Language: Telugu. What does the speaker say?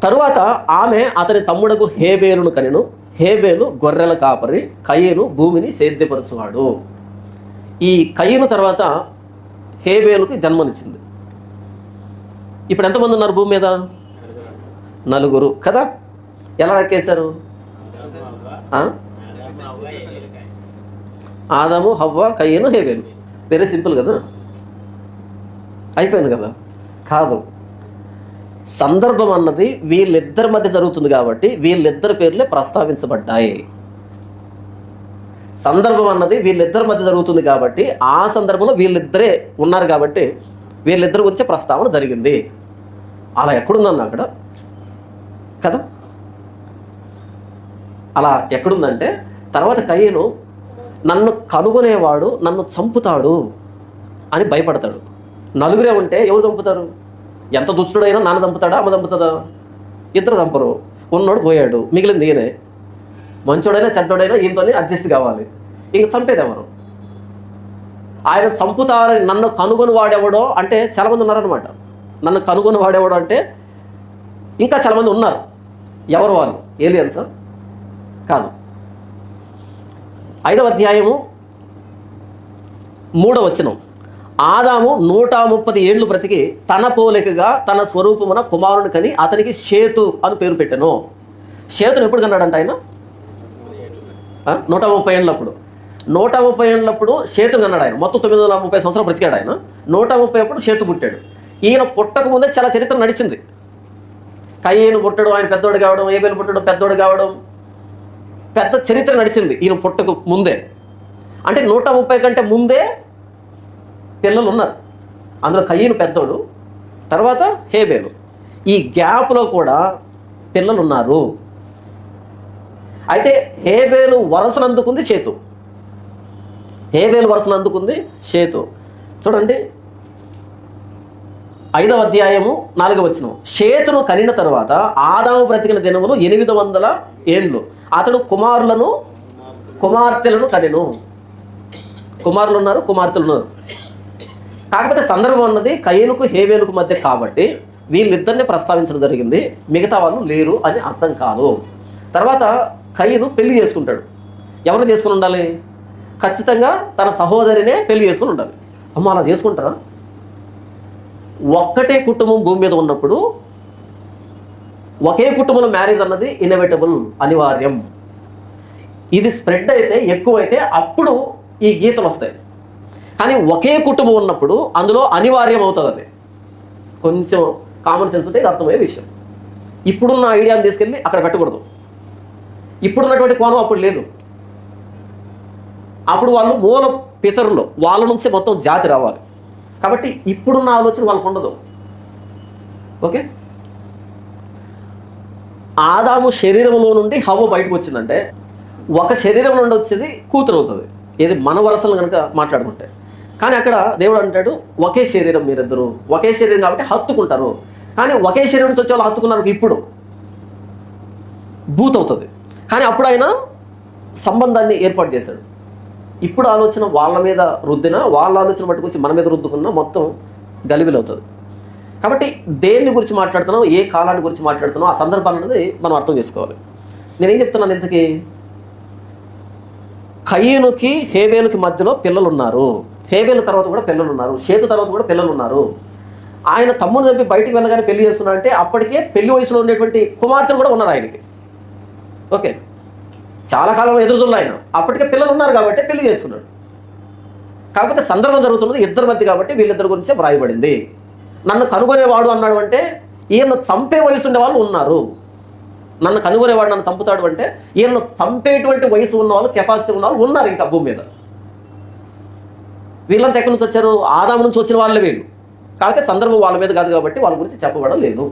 తరువాత ఆమె అతని తమ్ముడకు హేబేలును కనెను. హేబేలు గొర్రెల కాపరి, కయీను భూమిని సేద్యపరచువాడు. ఈ కయీను తర్వాత హేబేలుకి జన్మనిచ్చింది. ఇప్పుడు ఎంతమంది ఉన్నారు భూమి మీద? 4 కదా. ఎలా లెక్కేశారు? ఆదాము, హవ్వ, కయీను, హేబేలు. వెరీ సింపుల్ కదా, అయిపోయింది కదా. కాదు, సందర్భం అన్నది వీళ్ళిద్దరి మధ్య జరుగుతుంది కాబట్టి వీళ్ళిద్దరి పేర్లే ప్రస్తావించబడ్డాయి. సందర్భం అన్నది వీళ్ళిద్దరి మధ్య జరుగుతుంది కాబట్టి ఆ సందర్భంలో వీళ్ళిద్దరే ఉన్నారు కాబట్టి వీళ్ళిద్దరి గురించే ప్రస్తావన జరిగింది. అలా ఎక్కడుందన్న అక్కడ కదా, అలా ఎక్కడుందంటే తర్వాత కయీను నన్ను కనుగొనేవాడు నన్ను చంపుతాడు అని భయపడతాడు. 4 ఉంటే ఎవరు చంపుతారు? ఎంత దుష్టుడైనా నాన్న చంపుతాడా, అమ్మ చంపుతుందా? ఇద్దరు చంపరు. ఉన్నోడు పోయాడు, మిగిలింది ఈయనే. మంచోడైనా చెడ్డోడైనా ఈయనతోనే అడ్జస్ట్ కావాలి. ఇంక చంపేది ఎవరు? ఆయన చంపుతారని నన్ను కనుగొని వాడేవాడో అంటే చాలామంది ఉన్నారనమాట. నన్ను కనుగొని వాడేవాడు అంటే ఇంకా చాలామంది ఉన్నారు. ఎవరు వాళ్ళు? ఏలియన్సా? కాదు. 5వ అధ్యాయము 3వ వచనం. ఆదాము 130 ఏళ్ళు బ్రతికి తన పోలికగా తన స్వరూపమున కుమారుని కని అతనికి షేతు అని పేరు పెట్టాను. షేతును ఎప్పుడు కన్నాడంట ఆయన? 130 ఏళ్ళప్పుడు. 130 ఏళ్ళప్పుడు షేతును కన్నాడు ఆయన. మొత్తం 930 సంవత్సరాలు బ్రతికాడు ఆయన. 130 అప్పుడు షేతు పుట్టాడు. ఈయన పుట్టక ముందే చాలా చరిత్ర నడిచింది. కయీను పుట్టడం, ఆయన పెద్దోడు కావడం, హేబేలు పుట్టడం, పెద్దోడు కావడం, పెద్ద చరిత్ర నడిచింది ఈయన పుట్టకు ముందే. అంటే 130 కంటే ముందే పిల్లలు ఉన్నారు. అందులో కయీను పెద్దోడు, తర్వాత హేబేలు. ఈ గ్యాప్లో కూడా పిల్లలు ఉన్నారు. అయితే హేబేలు వరసను అందుకుంది షేతు. హేబేలు వరసను అందుకుంది షేతు. చూడండి 5వ అధ్యాయము 4వ వచనం. షేతును కనిన తరువాత ఆదాము బ్రతికిన దినములు 800 ఏండ్లు. అతడు కుమారులను కుమార్తెలను కనెను. కుమారులు ఉన్నారు, కుమార్తెలు ఉన్నారు. కాకపోతే సందర్భం అన్నది కయీనుకు హేబేలుకు మధ్య కాబట్టి వీళ్ళిద్దరిని ప్రస్తావించడం జరిగింది. మిగతా వాళ్ళు లేరు అని అర్థం కాదు. తర్వాత కయీను పెళ్లి చేసుకుంటాడు. ఎవరు చేసుకుని ఉండాలి? ఖచ్చితంగా తన సహోదరినే పెళ్లి చేసుకుని ఉండాలి. అమ్మ అలా చేసుకుంటారా? ఒక్కటే కుటుంబం భూమి మీద ఉన్నప్పుడు ఒకే కుటుంబంలో మ్యారేజ్ అన్నది ఇన్ఎవిటబుల్, అనివార్యం. ఇది స్ప్రెడ్ అయితే ఎక్కువైతే అప్పుడు ఈ గీతలు వస్తాయి. కానీ ఒకే కుటుంబం ఉన్నప్పుడు అందులో అనివార్యం అవుతుంది. అది కొంచెం కామన్ సెన్స్ ఉంటే ఇది అర్థమయ్యే విషయం. ఇప్పుడున్న ఐడియాని తీసుకెళ్ళి అక్కడ పెట్టకూడదు. ఇప్పుడున్నటువంటి కోణం అప్పుడు లేదు. అప్పుడు వాళ్ళు మూల పితరులు, వాళ్ళ నుంచి మొత్తం జాతి రావాలి. కాబట్టి ఇప్పుడున్న ఆలోచన వాళ్ళకు ఉండదు. ఓకే, ఆదాము శరీరంలో నుండి హవ్వ బయటకు వచ్చిందంటే ఒక శరీరం నుండి వచ్చేది కూతురు అవుతుంది. ఏది మన వరసలు కనుక మాట్లాడుకుంటే. కానీ అక్కడ దేవుడు అంటాడు ఒకే శరీరం మీరిద్దరు, ఒకే శరీరం కాబట్టి హత్తుకుంటారు. కానీ ఒకే శరీరం నుంచి వచ్చే వాళ్ళు హత్తుకున్నారు ఇప్పుడు బూత్ అవుతుంది. కానీ అప్పుడు ఆయన సంబంధాన్ని ఏర్పాటు చేశాడు. ఇప్పుడు ఆలోచన వాళ్ళ మీద రుద్దినా, వాళ్ళ ఆలోచన పట్టుకొచ్చి మన మీద రుద్దుకున్నా మొత్తం గలిబిలి అవుతుంది. కాబట్టి దేన్ని గురించి మాట్లాడుతున్నాం, ఏ కాలాన్ని గురించి మాట్లాడుతున్నాం, ఆ సందర్భాలు అనేది మనం అర్థం చేసుకోవాలి. నేనేం చెప్తున్నాను, ఇంతకీ కయీనుకి హేబేలుకి మధ్యలో పిల్లలు ఉన్నారు. హేబేలు తర్వాత కూడా పిల్లలు ఉన్నారు. షేతు తర్వాత కూడా పిల్లలు ఉన్నారు. ఆయన తమ్ముడు చంపి బయటికి వెళ్ళగానే పెళ్లి చేస్తున్నా అంటే అప్పటికే పెళ్లి వయసులో ఉండేటువంటి కుమార్తెలు కూడా ఉన్నారు ఆయనకి. ఓకే, చాలా కాలం ఎదురుతున్నారు ఆయన. అప్పటికే పిల్లలు ఉన్నారు కాబట్టి పెళ్లి చేస్తున్నాడు. కాకపోతే సందర్భం జరుగుతున్నది ఇద్దరి మధ్య కాబట్టి వీళ్ళిద్దరి గురించే వ్రాయబడింది. నన్ను కనుగొనేవాడు అన్నాడు అంటే ఈయన చంపే వయసు ఉండే వాళ్ళు ఉన్నారు. నన్ను కనుగొనేవాడు నన్ను చంపుతాడు అంటే ఈయన చంపేటువంటి వయసు ఉన్న వాళ్ళు, కెపాసిటీ ఉన్న వాళ్ళు ఉన్నారు ఇంకా భూమి మీద. వీళ్ళంతా ఎక్కడి నుంచి వచ్చారు? ఆదాము నుంచి వచ్చిన వాళ్ళే వీళ్ళు. కాకపోతే సందర్భం వాళ్ళ మీద కాదు కాబట్టి వాళ్ళ గురించి చెప్పబడలేదు.